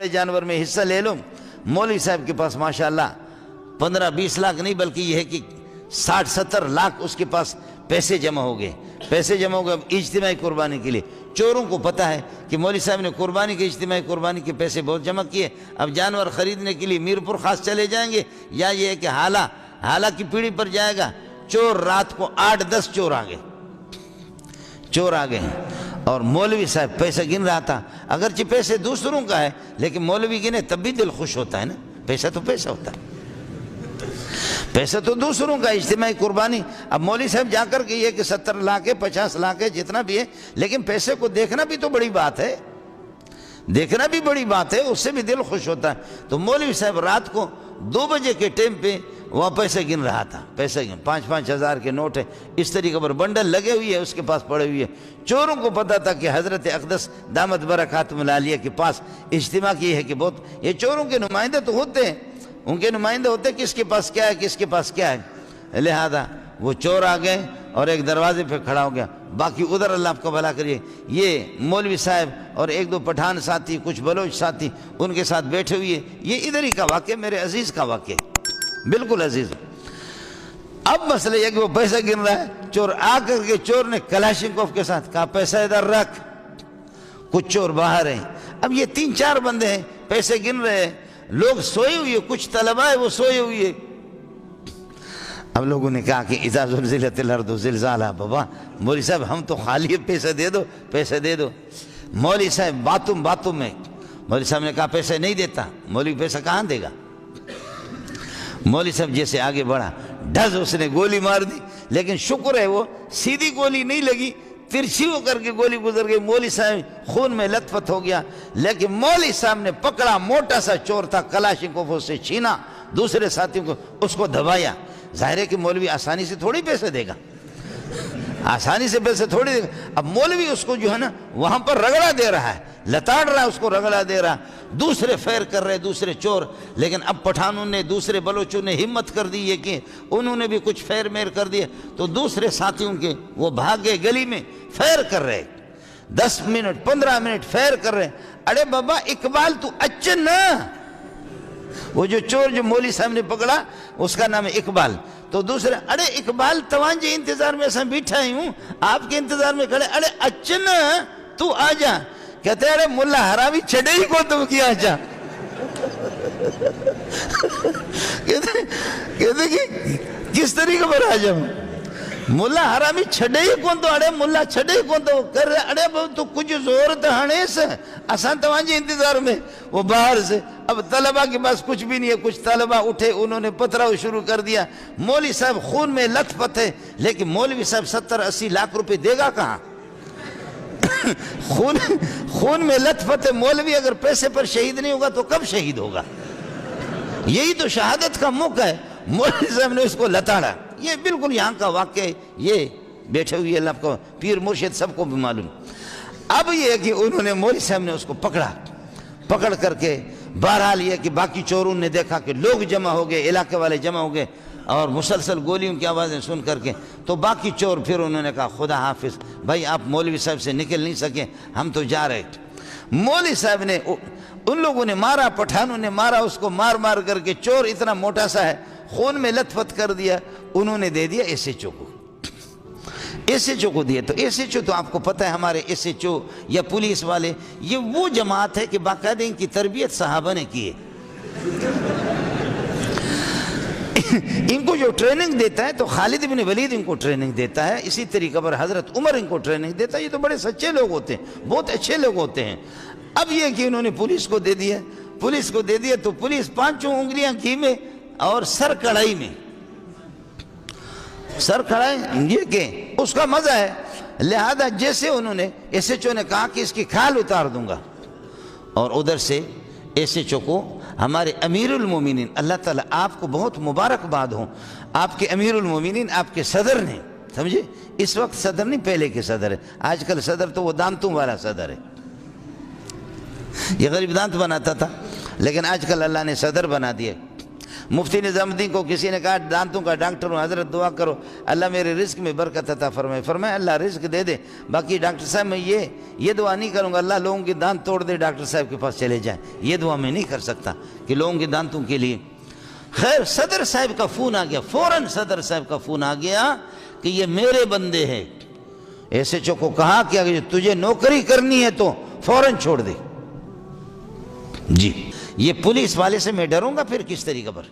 جانور میں حصہ لے لو. مولوی صاحب کے پاس ماشاءاللہ 15-20 لاکھ نہیں بلکہ یہ ہے کہ 60-70 لاکھ اس کے پاس پیسے جمع ہو گئے. پیسے جمع ہو گئے اجتماعی قربانی کے لیے. چوروں کو پتہ ہے کہ مولوی صاحب نے قربانی کے اجتماعی قربانی کے پیسے بہت جمع کیے. اب جانور خریدنے کے لیے میرپور خاص چلے جائیں گے یا یہ ہے کہ حالہ کی پیڑھی پر جائے گا. چور رات کو 8-10 چور آ گئے ہیں اور مولوی صاحب پیسہ گن رہا تھا. اگرچہ پیسے دوسروں کا ہے لیکن مولوی گنے تب بھی دل خوش ہوتا ہے نا. پیسہ تو پیسہ ہوتا ہے, پیسہ تو دوسروں کا اجتماعی قربانی. اب مولوی صاحب جا کر کے یہ کہ 70 لاکھ ہے 50 لاکھ ہے جتنا بھی ہے, لیکن پیسے کو دیکھنا بھی تو بڑی بات ہے, دیکھنا بھی بڑی بات ہے, اس سے بھی دل خوش ہوتا ہے. تو مولوی صاحب رات کو 2 بجے کے ٹائم پہ وہاں پیسے گن رہا تھا. پیسے گن 5-5 ہزار کے نوٹ ہے اس طریقے پر بنڈل لگے ہوئی ہے اس کے پاس پڑے ہوئی ہے. چوروں کو پتا تھا کہ حضرت اقدس دامت برکاتہم العالیہ کے پاس اجتماع کی ہے کہ بہت, یہ چوروں کے نمائندے تو ہوتے ہیں, ان کے نمائندے ہوتے ہیں کس کے پاس کیا ہے کس کے پاس کیا ہے. لہذا وہ چور آ گئے اور ایک دروازے پہ کھڑا ہو گیا. باقی ادھر اللہ آپ کا بھلا کریے یہ مولوی صاحب اور 1-2 پٹھان ساتھی کچھ بلوچ ساتھی ان کے ساتھ بیٹھے ہوئے. یہ ادھر ہی کا واقعہ, میرے عزیز کا واقعہ, بالکل عزیز. اب مسئلہ یہ کہ وہ پیسہ گن رہا ہے. چور آ کر کے چور نے کلاشنکوف کے ساتھ کہا پیسہ ادھر رکھ. کچھ چور باہر ہیں. اب یہ 3-4 بندے ہیں پیسے گن رہے ہیں. لوگ سوئے ہوئے, کچھ طلبہ ہے وہ سوئے ہوئے. اب لوگوں نے کہا کہ اذا زلزلت الارض زلزالہا. بابا مولوی صاحب ہم تو خالی پیسہ دے دو پیسے دے دو. مولوی صاحب باتوں میں مولوی صاحب نے کہا پیسے نہیں دیتا. مولوی پیسہ کہاں دے گا. مولوی صاحب جیسے آگے بڑھا ڈھز اس نے گولی مار دی, لیکن شکر ہے وہ سیدھی گولی نہیں لگی, ترچھی ہو کر کے گولی گزر گئی. مولوی صاحب خون میں لت پت ہو گیا. لیکن مولوی صاحب نے پکڑا, موٹا سا چور تھا, کلاشنکوف اس سے چھینا, دوسرے ساتھیوں کو اس کو دبایا. ظاہر ہے کہ مولوی آسانی سے تھوڑی پیسے دے گا, آسانی سے پیسے تھوڑی دے گا. اب مولوی اس کو جو ہے نا وہاں پر رگڑا دے رہا ہے, لتاڑ رہا ہے, اس کو رگڑا دے رہا. دوسرے فیر کر رہے دوسرے چور. لیکن اب پٹھانوں نے دوسرے بلوچوں نے ہمت کر دی یہ کہ انہوں نے بھی کچھ فیر میر کر دیے. تو دوسرے ساتھیوں کے وہ بھاگے گلی میں فیر کر رہے, 10 منٹ 15 منٹ فیر کر رہے. ارے بابا اقبال تو اچھا نا, وہ جو چور جو مولوی صاحب نے پکڑا اس کا نام ہے اقبال. تو دوسرے ارے اقبال توانجے انتظار میں ایسا بیٹھا ہی ہوں, آپ کے انتظار میں کھڑے. ارے اچھا نا تو آ جا. کہتے ہیں ارے ملا حرامی چھڑے ہی کو تو کیا جا. کہتے کہ کس طریقے پر آ جاؤں. ملا حرامی چھڑے ہی کون تو, ارے ملا چھڑے ہی کون تو کر رہے. ارے تو کچھ زور دہانے سے آسان توانجے انتظار میں. وہ باہر سے اب طلبہ کے پاس کچھ بھی نہیں ہے. کچھ طلبہ اٹھے, انہوں نے پتھراؤ شروع کر دیا. مولوی صاحب خون میں لت پت ہے, لیکن مولوی صاحب 70-80 لاکھ روپے دے گا کہاں. خون میں لت پت ہے. مولوی اگر پیسے پر شہید نہیں ہوگا تو کب شہید ہوگا. یہی تو شہادت کا موقع ہے. مولوی صاحب نے اس کو لتاڑا. یہ بالکل یہاں کا واقعہ ہے, یہ بیٹھے ہوئے اللہ کو پیر مرشد سب کو بھی معلوم. اب یہ ہے کہ انہوں نے مولوی صاحب نے اس کو پکڑ کر کے. بہرحال یہ کہ باقی چوروں نے دیکھا کہ لوگ جمع ہو گئے, علاقے والے جمع ہو گئے اور مسلسل گولیوں کی آوازیں سن کر کے. تو باقی چور پھر انہوں نے کہا خدا حافظ بھائی, آپ مولوی صاحب سے نکل نہیں سکے, ہم تو جا رہے. مولوی صاحب نے ان لوگوں نے مارا, پٹھانوں نے مارا اس کو, مار کر کے. چور اتنا موٹا سا ہے, خون میں لت پت کر دیا. انہوں نے دے دیا ایس ایچ او کو. ایس ایچ او کو دیا. تو ایس ایچ او تو آپ کو پتہ ہے ہمارے ایس ایچ او یا پولیس والے یہ وہ جماعت ہے کہ باقاعدہ ان کی تربیت صحابہ نے کی ہے. ان کو جو ٹریننگ دیتا ہے تو خالد بن ولید ان کو ٹریننگ دیتا ہے, اسی طریقے پر حضرت عمر ان کو ٹریننگ دیتا ہے. یہ تو بڑے سچے لوگ ہوتے ہیں, بہت اچھے لوگ ہوتے ہیں. اب یہ کہ انہوں نے پولیس کو دے دیا تو پولیس 5 انگلیاں گھی میں اور سر کڑھائی میں. سر کڑھائی یہ کہ اس کا مزہ ہے. لہذا جیسے انہوں نے ایس ایچ او نے کہا کہ اس کی کھال اتار دوں گا, اور ادھر سے ایس ایچ او کو ہمارے امیر المومنین, اللہ تعالیٰ آپ کو بہت مبارکباد ہوں, آپ کے امیر المومنین آپ کے صدر نے, سمجھے, اس وقت صدر نہیں پہلے کے صدر ہے. آج کل صدر تو وہ دانتوں والا صدر ہے, یہ غریب دانت بناتا تھا, لیکن آج کل اللہ نے صدر بنا دیا. مفتی نظام الدین کو کسی نے کہا دانتوں کا ڈاکٹر ہوں، حضرت دعا کرو اللہ میرے رزق میں برکت عطا فرمائے. فرمایا اللہ رزق دے دے، باقی ڈاکٹر صاحب میں یہ دعا نہیں کروں گا اللہ لوگوں کے دانت توڑ دے ڈاکٹر صاحب کے پاس چلے جائیں. یہ دعا میں نہیں کر سکتا کہ لوگوں کے دانتوں کے لیے. خیر صدر صاحب کا فون آ گیا، فوراً صدر صاحب کا فون آ گیا کہ یہ میرے بندے ہیں. ایس ایچ او کو کہا کہ اگر تجھے نوکری کرنی ہے تو فوراً چھوڑ دے. جی یہ پولیس والے سے میں ڈروں گا پھر کس طریقے پر؟